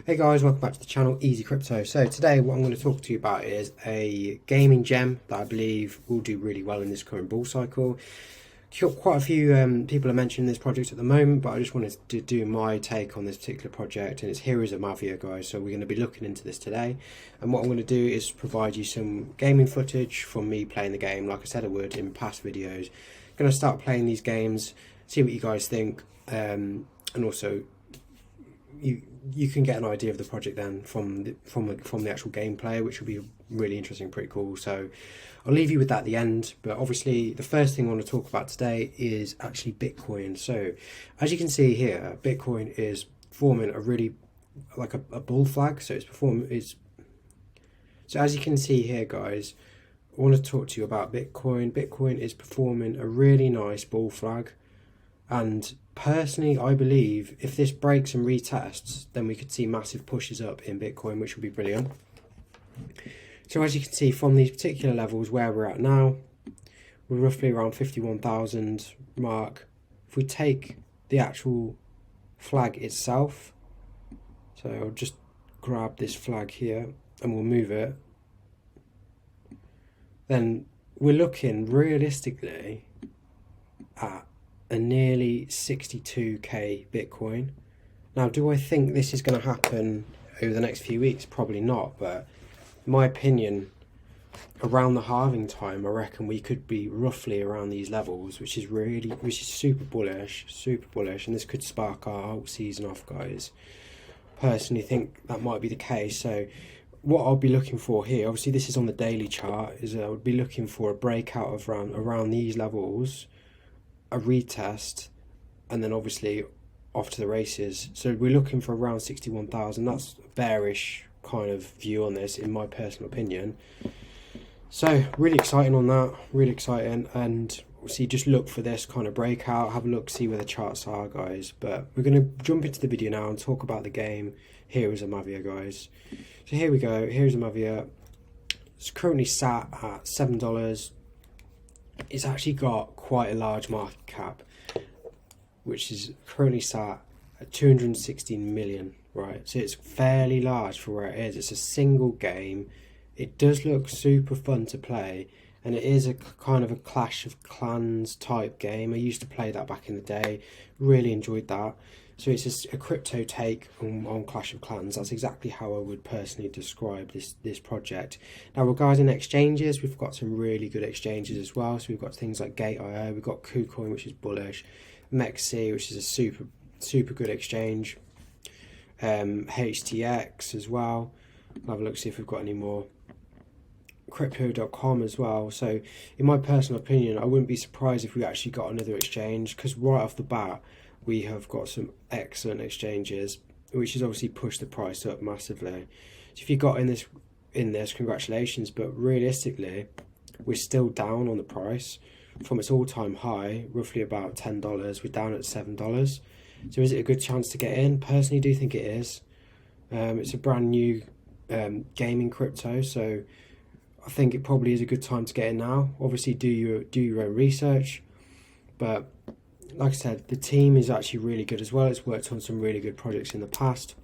Hey guys, welcome back to the channel Easy Crypto. So today what I'm going to talk to you about is a gaming gem that I believe will do really well in this current bull cycle. Quite a few people are mentioning this project at the moment, but I just wanted to do my take on this particular project, and it's Heroes of Mavia, guys. So we're going to be looking into this today, and what I'm going to do is provide you some gaming footage from me playing the game, like I said I would in past videos. I'm going to start playing these games, see what you guys think, and also you can get an idea of the project then from the actual gameplay, which will be really interesting, pretty cool. So I'll leave you with that at the end. But obviously the first thing I want to talk about today is actually Bitcoin. So as you can see here, Bitcoin is forming a really like a bull flag. So so as you can see here, guys, I want to talk to you about Bitcoin. Bitcoin is performing a really nice bull flag. And personally, I believe if this breaks and retests, then we could see massive pushes up in Bitcoin, which would be brilliant. So as you can see from these particular levels where we're at now, we're roughly around 51,000 mark. If we take the actual flag itself, so I'll just grab this flag here and we'll move it, then we're looking realistically at a nearly 62k Bitcoin. Now, do I think this is going to happen over the next few weeks? Probably not, but in my opinion, around the halving time, I reckon we could be roughly around these levels, which is super bullish, and this could spark our alt season off, guys. Personally think that might be the case. So what I'll be looking for here, obviously this is on the daily chart, is I would be looking for a breakout of around these levels, a retest, and then obviously off to the races. So we're looking for around 61,000. That's a bearish kind of view on this, in my personal opinion. So really exciting on that, really exciting. And obviously just look for this kind of breakout, have a look, see where the charts are, guys. But we're going to jump into the video now and talk about the game Heroes of Mavia, guys. So here we go, Heroes of Mavia. It's currently sat at $7. It's actually got quite a large market cap, which is currently sat at 216 million, right? So it's fairly large for where it is. It's a single game. It does look super fun to play, and it is a kind of a Clash of Clans type game. I used to play that back in the day, really enjoyed that. So it's just a crypto take on Clash of Clans. That's exactly how I would personally describe this project. Now, regarding exchanges, we've got some really good exchanges as well. So we've got things like Gate.io, we've got KuCoin, which is bullish, MEXC, which is a super good exchange, HTX as well. I'll have a look, see if we've got any more. Crypto.com as well. So in my personal opinion, I wouldn't be surprised if we actually got another exchange, because right off the bat we have got some excellent exchanges, which has obviously pushed the price up massively. So if you got in this, congratulations. But realistically, we're still down on the price from its all-time high, roughly about $10. We're down at $7. So is it a good chance to get in? Personally, do think it is. It's a brand new gaming crypto, so I think it probably is a good time to get in now. Obviously do your own research, but like I said, the team is actually really good as well. It's worked on some really good projects in the past.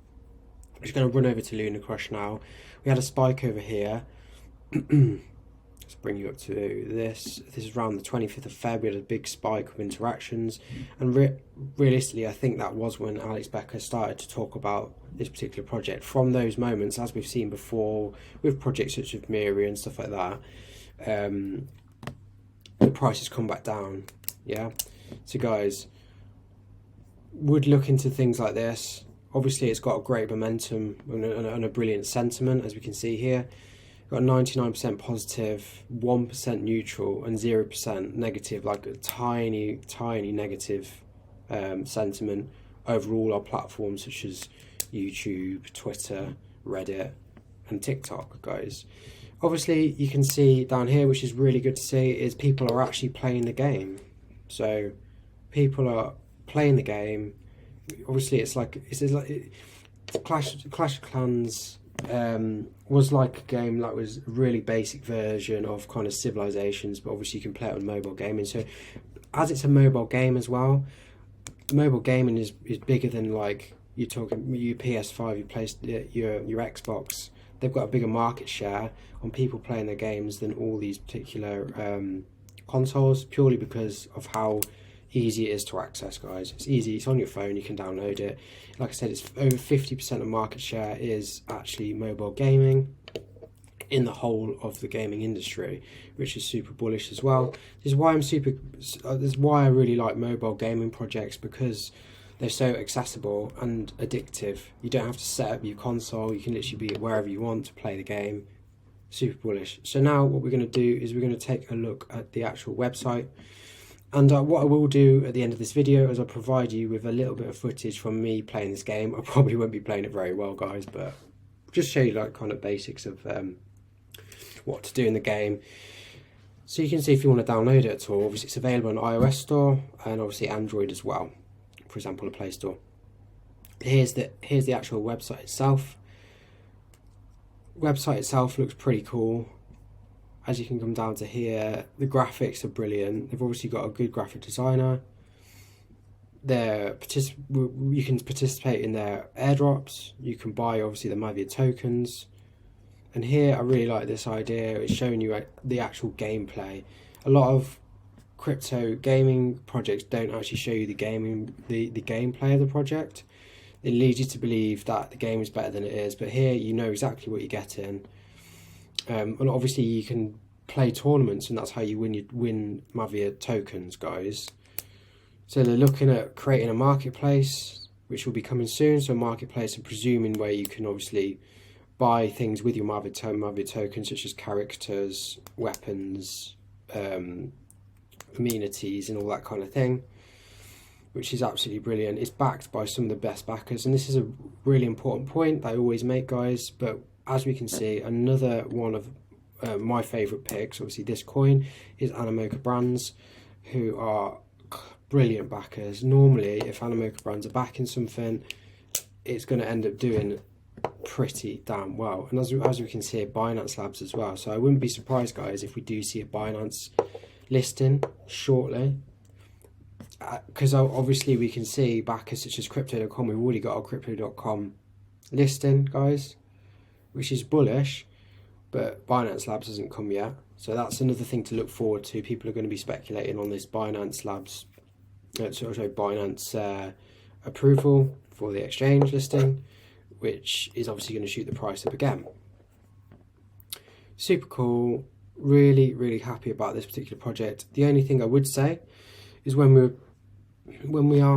I'm just going to run over to Luna Crush now. We had a spike over here. Let's bring you up to this. This is around the 25th of Feb. We had a big spike of interactions, and realistically, I think that was when Alex Becker started to talk about this particular project. From those moments, as we've seen before with projects such as Miri and stuff like that, the price has come back down. Yeah. So guys, would look into things like this. Obviously it's got a great momentum and a brilliant sentiment, as we can see here. Got 99% positive, 1% neutral, and 0% negative, like a tiny negative sentiment over all our platforms such as YouTube, Twitter, Reddit, and TikTok, guys. Obviously you can see down here, which is really good to see, is people are actually playing the game. So people are playing the game. Obviously it's like Clash of Clans was like a game that was a really basic version of kind of Civilizations, but obviously you can play it on mobile gaming. So as it's a mobile game as well, mobile gaming is bigger than like you're talking your PS5, your Xbox, they've got a bigger market share on people playing their games than all these particular consoles, purely because of how easy it is to access, guys. It's easy, it's on your phone, you can download it. Like I said, it's over 50% of market share is actually mobile gaming in the whole of the gaming industry, which is super bullish as well. This is why I really like mobile gaming projects, because they're so accessible and addictive. You don't have to set up your console, you can literally be wherever you want to play the game. Super bullish. So now what we're going to do is we're going to take a look at the actual website. And what I will do at the end of this video is I'll provide you with a little bit of footage from me playing this game. I probably won't be playing it very well, guys, but just show you like kind of basics of what to do in the game. So you can see if you want to download it at all. Obviously it's available on iOS store and obviously Android as well. For example, the Play Store. Here's the actual website itself. Website itself looks pretty cool. As you can come down to here, the graphics are brilliant. They've obviously got a good graphic designer. You can participate in their airdrops. You can buy obviously the Mavia tokens. And here I really like this idea. It's showing you the actual gameplay. A lot of crypto gaming projects don't actually show you the gameplay of the project. It leads you to believe that the game is better than it is, but here you know exactly what you're getting. And obviously you can play tournaments, and that's how you win Mavia tokens, guys. So they're looking at creating a marketplace, which will be coming soon. So a marketplace, I'm presuming, where you can obviously buy things with your Mavia tokens, such as characters, weapons, amenities, and all that kind of thing, which is absolutely brilliant. It's backed by some of the best backers, and this is a really important point that I always make, guys. But as we can see, another one of my favourite picks, obviously this coin, is Animoca Brands, who are brilliant backers. Normally, if Animoca Brands are backing something, it's going to end up doing pretty damn well. And as we can see, Binance Labs as well. So I wouldn't be surprised, guys, if we do see a Binance listing shortly. Because obviously we can see backers such as Crypto.com, we've already got our Crypto.com listing, guys, which is bullish, but Binance Labs hasn't come yet. So that's another thing to look forward to. People are going to be speculating on this Binance Labs, Binance approval for the exchange listing, which is obviously going to shoot the price up again. Super cool. Really, really happy about this particular project. The only thing I would say is when we are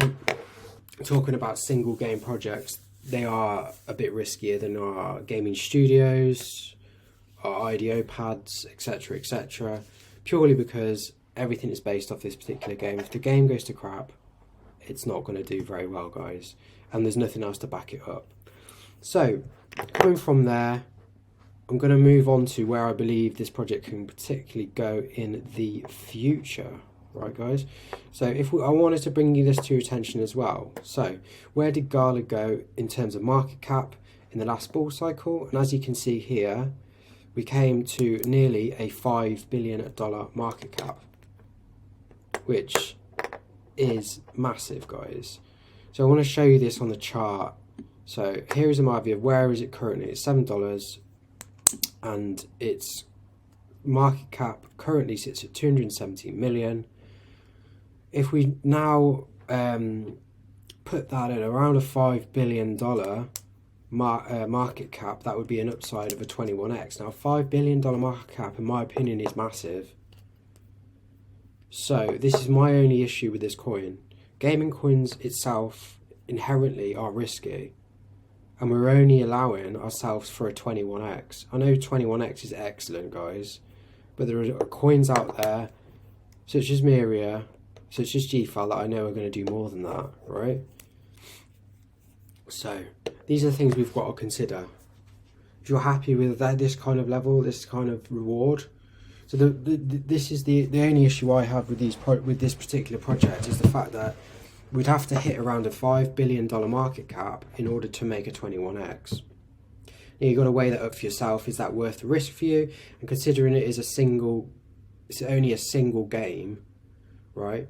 talking about single game projects, they are a bit riskier than our gaming studios, our IDO pads, etc., purely because everything is based off this particular game. If the game goes to crap, it's not going to do very well, guys, and there's nothing else to back it up. So coming from there, I'm going to move on to where I believe this project can particularly go in the future. Right, guys, so I wanted to bring you this to your attention as well. So where did Gala go in terms of market cap in the last bull cycle? And as you can see here, we came to nearly a $5 billion market cap, which is massive, guys. So I want to show you this on the chart. So here is a market of where is it currently. It's $7, and its market cap currently sits at 217 million. If we now put that at around a $5 billion market cap, that would be an upside of a 21x. Now, $5 billion market cap, in my opinion, is massive. So this is my only issue with this coin. Gaming coins itself inherently are risky, and we're only allowing ourselves for a 21x. I know 21x is excellent, guys, but there are coins out there, such as Miria, such as GFAL, that I know are going to do more than that, right? So these are the things we've got to consider. If you're happy with that, this kind of level, this kind of reward. So this is the only issue I have with this particular project, is the fact that we'd have to hit around a $5 billion market cap in order to make a 21x. Now you've got to weigh that up for yourself. Is that worth the risk for you? And considering it's only a single game, right?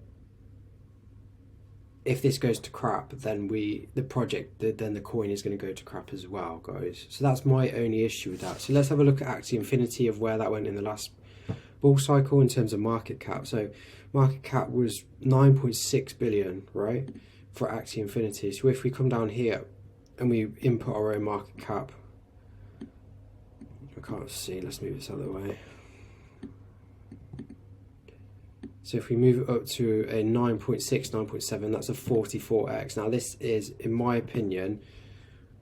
if this goes to crap, then the coin is going to go to crap as well, guys. So that's my only issue with that. So let's have a look at Axie Infinity of where that went in the last bull cycle in terms of market cap. So market cap was 9.6 billion, right, for Axie Infinity. So if we come down here and we input our own market cap, I can't see, let's move this out of the way. So if we move it up to a 9.6, 9.7, that's a 44x. Now this is, in my opinion,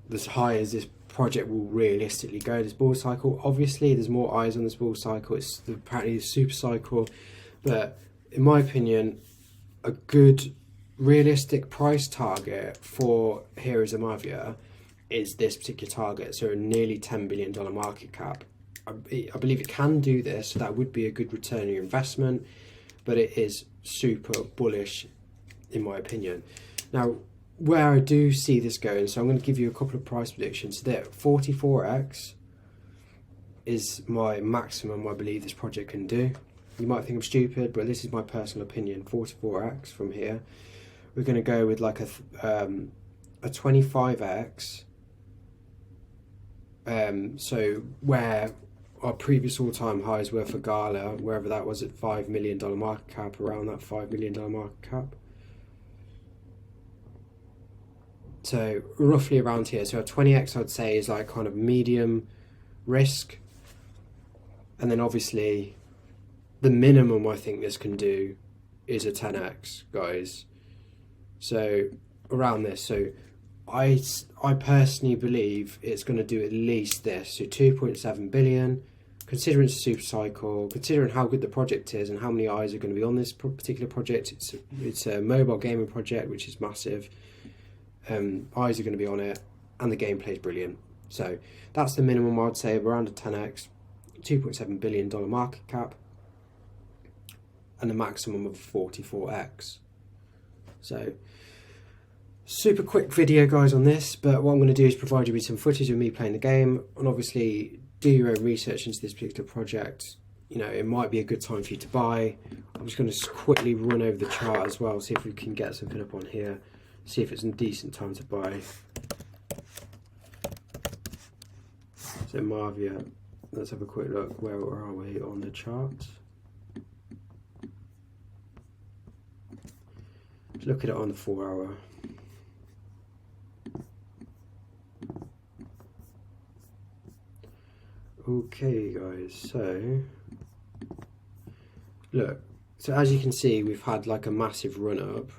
as high as this project will realistically go this bull cycle. Obviously there's more eyes on this bull cycle, it's apparently the super cycle, but in my opinion, a good realistic price target for Heroes of Mavia is this particular target, so a nearly $10 billion market cap. I believe it can do this, so that would be a good return on your investment, but it is super bullish in my opinion. Now, where I do see this going, so I'm going to give you a couple of price predictions. There, 44x is my maximum I believe this project can do. You might think I'm stupid, but this is my personal opinion. 44x from here. We're going to go with like a 25x. So where our previous all-time highs were for Gala, wherever that was at $5 million market cap, around that $5 million market cap. So roughly around here. So a 20x I'd say is like kind of medium risk. And then obviously the minimum I think this can do is a 10x, guys. So around this. So I personally believe it's going to do at least this. So 2.7 billion. Considering it's a super cycle, considering how good the project is and how many eyes are going to be on this particular project, it's a mobile gaming project, which is massive. Eyes are going to be on it, and the gameplay is brilliant. So that's the minimum I'd say, around a 10x, $2.7 billion market cap, and a maximum of 44x. So super quick video, guys, on this, but what I'm going to do is provide you with some footage of me playing the game, and obviously do your own research into this particular project. You know, it might be a good time for you to buy. I'm just going to quickly run over the chart as well, see if we can get something up on here, see if it's a decent time to buy. So Mavia, let's have a quick look. Where are we on the chart? Let's look at it on the 4 hour. Okay guys, so look, so as you can see, we've had like a massive run up,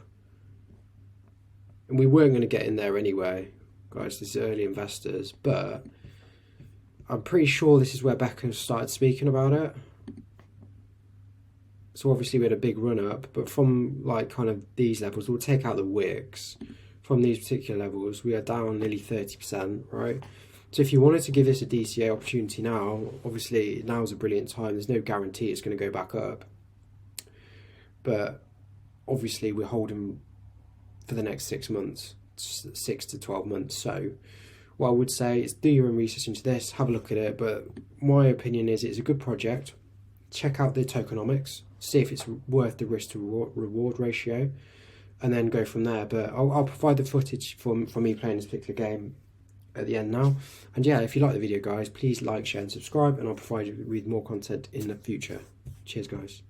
and we weren't going to get in there anyway, guys. This is early investors, but I'm pretty sure this is where Becca started speaking about it. So obviously we had a big run up, but from like kind of these levels, we'll take out the wicks. From these particular levels, we are down nearly 30%, right? So if you wanted to give this a DCA opportunity now, obviously now is a brilliant time. There's no guarantee it's going to go back up, but obviously we're holding for the next 6 months, 6 to 12 months. So what I would say is do your own research into this, have a look at it, but my opinion is it's a good project. Check out the tokenomics, see if it's worth the risk to reward ratio, and then go from there. But I'll provide the footage for me playing this particular game at the end now. And yeah, if you like the video, guys, please like, share and subscribe, and I'll provide you with more content in the future. Cheers, guys.